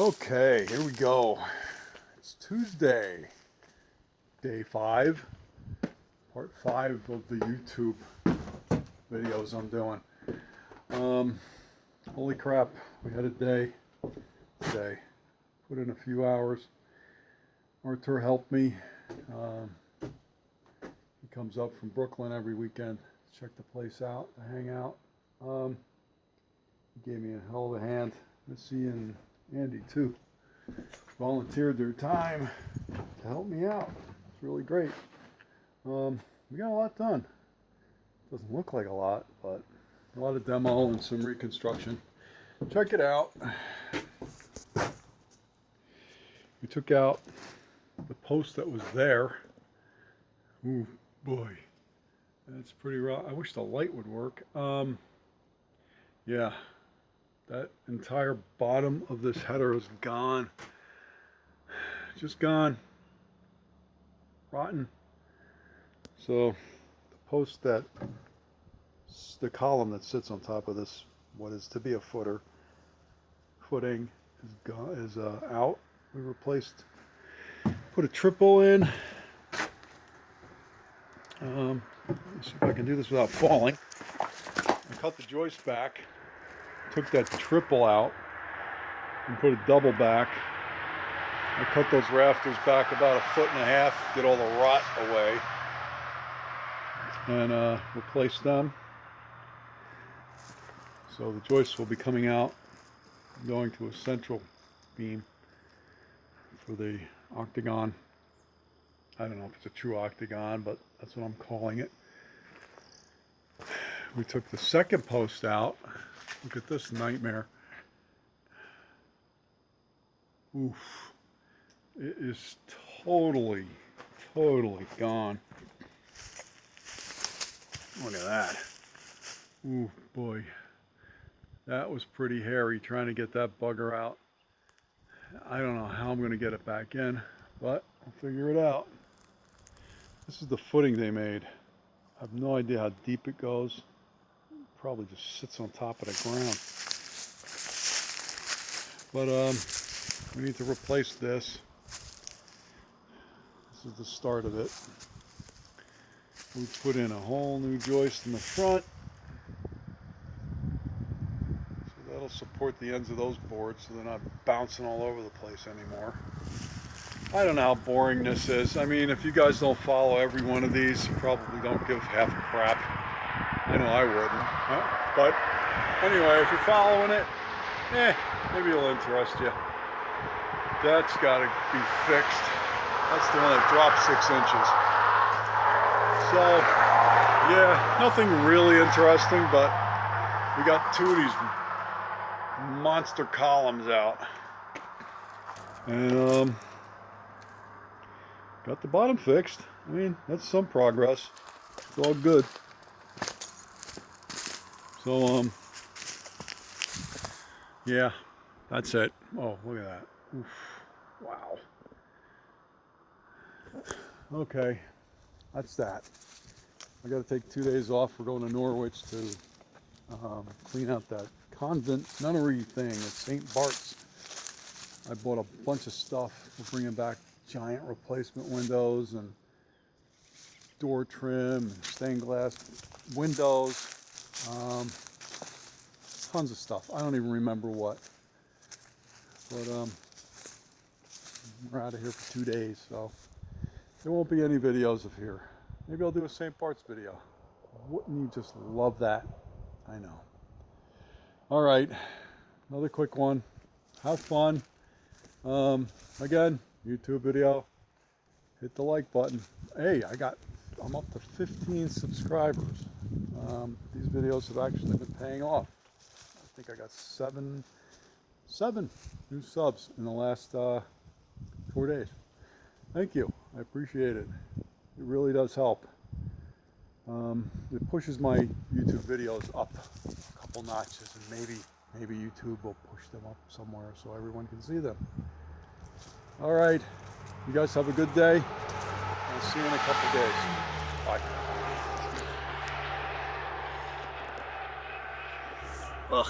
Okay, here we go. It's Tuesday, day 5, part 5 of the YouTube videos I'm doing. Holy crap, we had a day today. Put in a few hours. Arthur helped me. He comes up from Brooklyn every weekend to check the place out, to hang out. He gave me a hell of a hand. Missy and Andy too volunteered their time to help me out. It's really great. We got a lot done. Doesn't look like a lot, but a lot of demo and some reconstruction. Check it out. We took out the post that was there. Ooh, boy. That's pretty raw. I wish the light would work. Yeah. That entire bottom of this header is gone. Just gone. Rotten. So the post that, the column that sits on top of this, what is to be a footing is gone, is out. We replaced, put a triple in. Let me see if I can do this without falling. I cut the joist back. Took that triple out and put a double back. I cut those rafters back about 1.5 feet, get all the rot away, and replace them. So the joists will be coming out, going to a central beam for the octagon. I don't know if it's a true octagon, but that's what I'm calling it. We took the second post out. Look at this nightmare. Oof. It is totally gone. Look at that. Ooh, boy. That was pretty hairy trying to get that bugger out. I don't know how I'm going to get it back in, but I'll figure it out. This is the footing they made. I have no idea how deep it goes. Probably just sits on top of the ground. But we need to replace this. This is the start of it. We put in a whole new joist in the front. So that'll support the ends of those boards so they're not bouncing all over the place anymore. I don't know how boring this is. I mean, if you guys don't follow every one of these, you probably don't give half a crap. I know I wouldn't. But anyway, if you're following it, maybe it'll interest you. That's got to be fixed. That's the one that dropped 6 inches. So, yeah, nothing really interesting, but we got 2 of these monster columns out. And got the bottom fixed. I mean, that's some progress. It's all good. So, yeah, that's it. Oh, look at that. Oof. Wow. Okay, that's that. I got to take 2 days off. We're going to Norwich to clean out that convent nunnery thing at St. Bart's. I bought a bunch of stuff. We're bringing back giant replacement windows and door trim and stained glass windows. Tons of stuff. I don't even remember what. But we're out of here for 2 days, so there won't be any videos of here. Maybe I'll do a St. Bart's video. Wouldn't you just love that? I know. All right, another quick one. Have fun. Again, YouTube video. Hit the like button. Hey, I'm up to 15 subscribers. These videos have actually been paying off. I think I got seven new subs in the last 4 days. Thank you. I appreciate it. It really does help. It pushes my YouTube videos up a couple notches, and maybe YouTube will push them up somewhere so everyone can see them. All right. You guys have a good day. I'll see you in a couple days. Bye. Ugh.